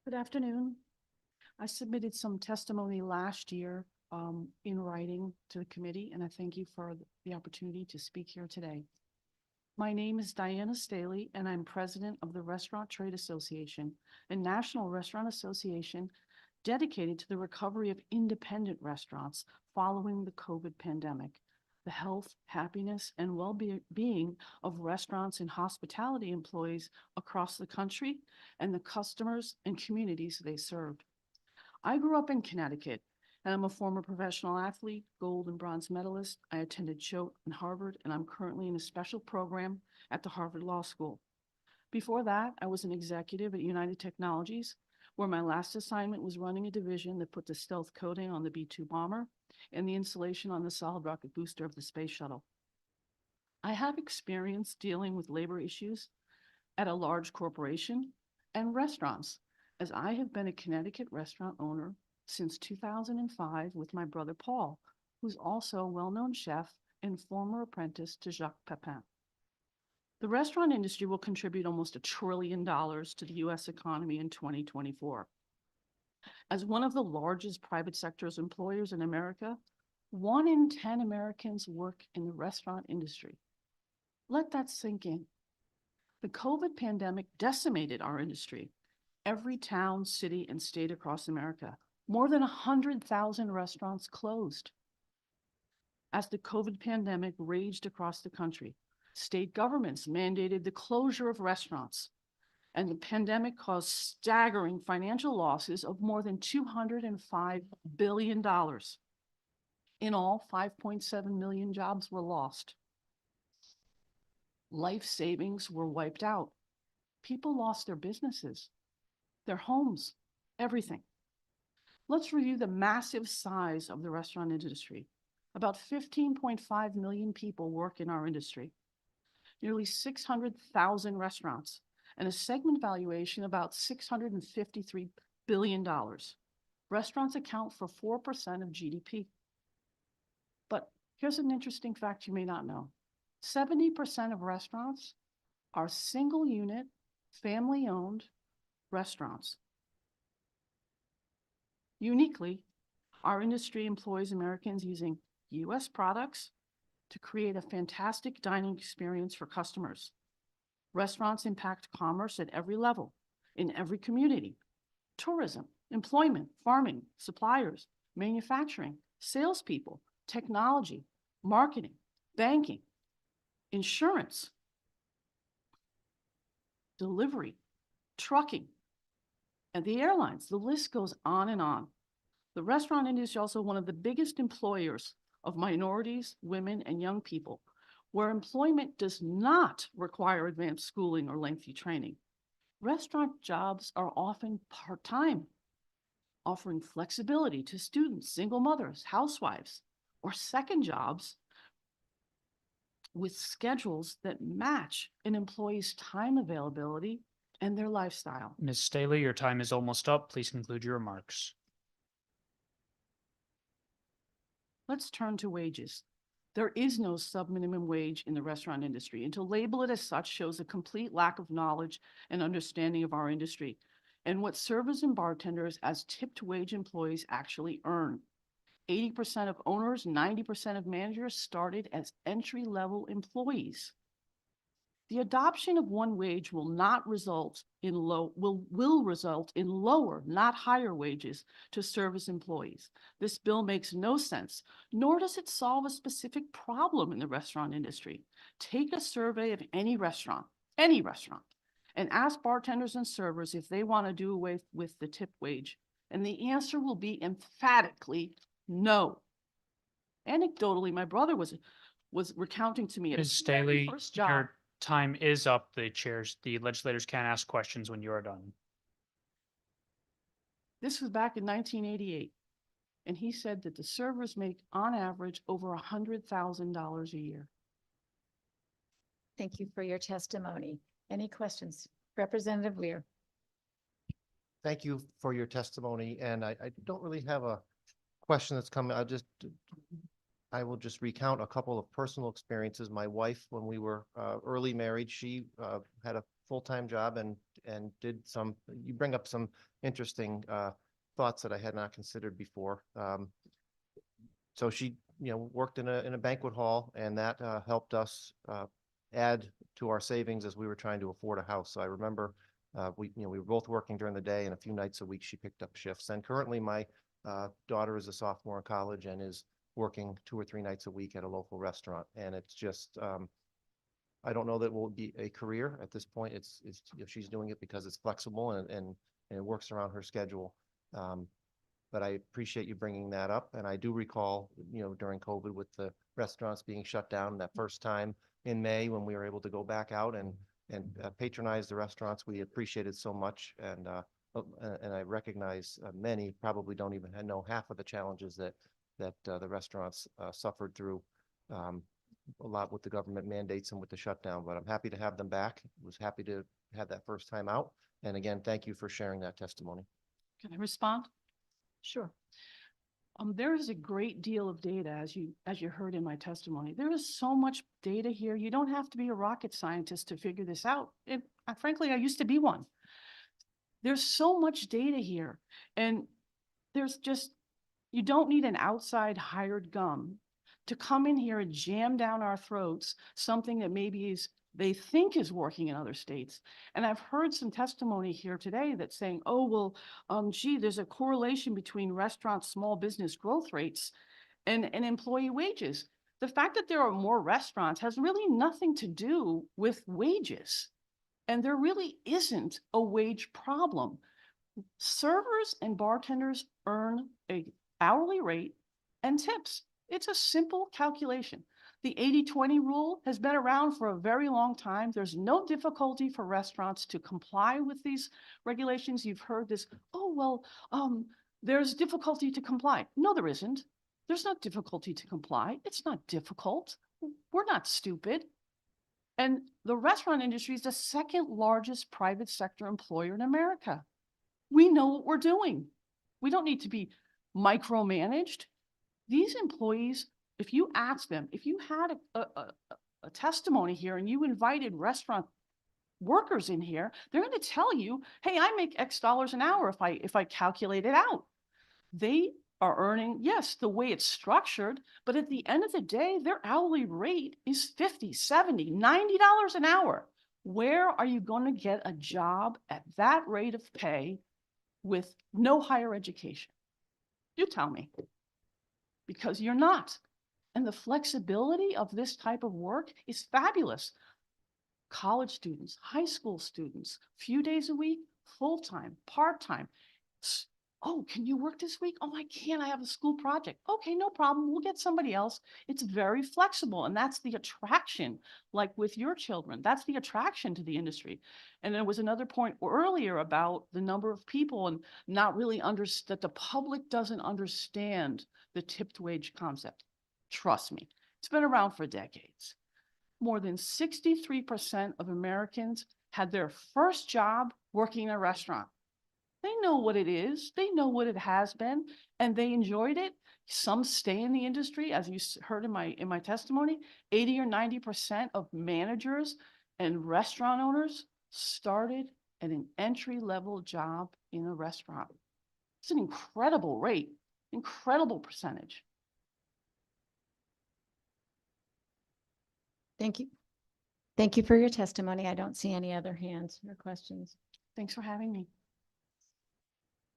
Good afternoon. I submitted some testimony last year in writing to the committee, and I thank you for the opportunity to speak here today. My name is Diana Staley, and I'm president of the Restaurant Trade Association, a national restaurant association dedicated to the recovery of independent restaurants following the COVID pandemic. The health, happiness, and well-being of restaurants and hospitality employees across the country and the customers and communities they serve. I grew up in Connecticut, and I'm a former professional athlete, gold and bronze medalist. I attended Choate and Harvard, and I'm currently in a special program at the Harvard Law School. Before that, I was an executive at United Technologies, where my last assignment was running a division that put the stealth coating on the B-2 bomber and the insulation on the solid rocket booster of the space shuttle. I have experience dealing with labor issues at a large corporation and restaurants, as I have been a Connecticut restaurant owner since 2005 with my brother Paul, who's also a well-known chef and former apprentice to Jacques Pepin. The restaurant industry will contribute almost $1 trillion to the U.S. economy in 2024. As one of the largest private sector employers in America, 1 in 10 Americans work in the restaurant industry. Let that sink in. The COVID pandemic decimated our industry. Every town, city, and state across America, more than 100,000 restaurants closed. As the COVID pandemic raged across the country, state governments mandated the closure of restaurants, and the pandemic caused staggering financial losses of more than $205 billion. In all, 5.7 million jobs were lost. Life savings were wiped out. People lost their businesses, their homes, everything. Let's review the massive size of the restaurant industry. About 15.5 million people work in our industry, nearly 600,000 restaurants, and a segment valuation about $653 billion. Restaurants account for 4% of GDP. But here's an interesting fact you may not know. 70% of restaurants are single unit, family-owned restaurants. Uniquely, our industry employs Americans using U.S. products to create a fantastic dining experience for customers. Restaurants impact commerce at every level, in every community. Tourism, employment, farming, suppliers, manufacturing, salespeople, technology, marketing, banking, insurance, delivery, trucking, and the airlines. The list goes on and on. The restaurant industry is also one of the biggest employers of minorities, women, and young people, where employment does not require advanced schooling or lengthy training. Restaurant jobs are often part-time, offering flexibility to students, single mothers, housewives, or second jobs with schedules that match an employee's time availability and their lifestyle. Ms. Staley, your time is almost up. Please conclude your remarks. Let's turn to wages. There is no sub-minimum wage in the restaurant industry, and to label it as such shows a complete lack of knowledge and understanding of our industry and what servers and bartenders as tipped wage employees actually earn. 80% of owners, 90% of managers started as entry-level employees. The adoption of one wage will result in lower, not higher wages to service employees. This bill makes no sense, nor does it solve a specific problem in the restaurant industry. Take a survey of any restaurant, and ask bartenders and servers if they want to do away with the tip wage, and the answer will be emphatically no. Anecdotally, my brother was recounting to me at Ms. his Staley, first job. your time is up. The legislators can ask questions when you are done. This was back in 1988. And he said that the servers make, on average, over $100,000 a year. Thank you for your testimony. Any questions? Representative Weir. Thank you for your testimony. And I don't really have a question that's coming. I will just recount a couple of personal experiences. My wife, when we were early married, she had a full-time job and did some, you bring up some interesting thoughts that I had not considered before. So she, worked in a banquet hall, and that helped us add to our savings as we were trying to afford a house. So I remember we were both working during the day, and a few nights a week she picked up shifts. And currently my daughter is a sophomore in college and is working 2 or 3 nights a week at a local restaurant. And it's just, I don't know that it will be a career at this point. It's she's doing it because it's flexible and it works around her schedule. But I appreciate you bringing that up. And I do recall, during COVID with the restaurants being shut down, that first time in May when we were able to go back out and patronize the restaurants, we appreciated so much. And I recognize many probably don't even know half of the challenges that the restaurants suffered through, a lot with the government mandates and with the shutdown. But I'm happy to have them back. Was happy to have that first time out. And again, thank you for sharing that testimony. Can I respond? Sure. There is a great deal of data, as you heard in my testimony. There is so much data here. You don't have to be a rocket scientist to figure this out. Frankly, I used to be one. There's so much data here, and there's just, you don't need an outside hired gun to come in here and jam down our throats something that maybe they think is working in other states. And I've heard some testimony here today that's saying, oh, well, gee, there's a correlation between restaurant small business growth rates and employee wages. The fact that there are more restaurants has really nothing to do with wages. And there really isn't a wage problem. Servers and bartenders earn an hourly rate and tips. It's a simple calculation. The 80-20 rule has been around for a very long time. There's no difficulty for restaurants to comply with these regulations. You've heard this, oh, well, there's difficulty to comply. No, there isn't. There's not difficulty to comply. It's not difficult. We're not stupid. And the restaurant industry is the second largest private sector employer in America. We know what we're doing. We don't need to be micromanaged. These employees, if you ask them, if you had a testimony here and you invited restaurant workers in here, they're going to tell you, hey, I make X dollars an hour if I calculate it out. They are earning, yes, the way it's structured, but at the end of the day, their hourly rate is $50, $70, $90 an hour. Where are you going to get a job at that rate of pay with no higher education? You tell me. Because you're not. And the flexibility of this type of work is fabulous. College students, high school students, few days a week, full-time, part-time. Oh, can you work this week? Oh, I can't. I have a school project. Okay, no problem. We'll get somebody else. It's very flexible. And that's the attraction, like with your children. That's the attraction to the industry. And there was another point earlier about the number of people and not really that the public doesn't understand the tipped wage concept. Trust me, it's been around for decades. More than 63% of Americans had their first job working in a restaurant. They know what it is. They know what it has been, and they enjoyed it. Some stay in the industry, as you heard in my testimony. 80 or 90% of managers and restaurant owners started at an entry-level job in a restaurant. It's an incredible rate, incredible percentage. Thank you. Thank you for your testimony. I don't see any other hands or questions. Thanks for having me.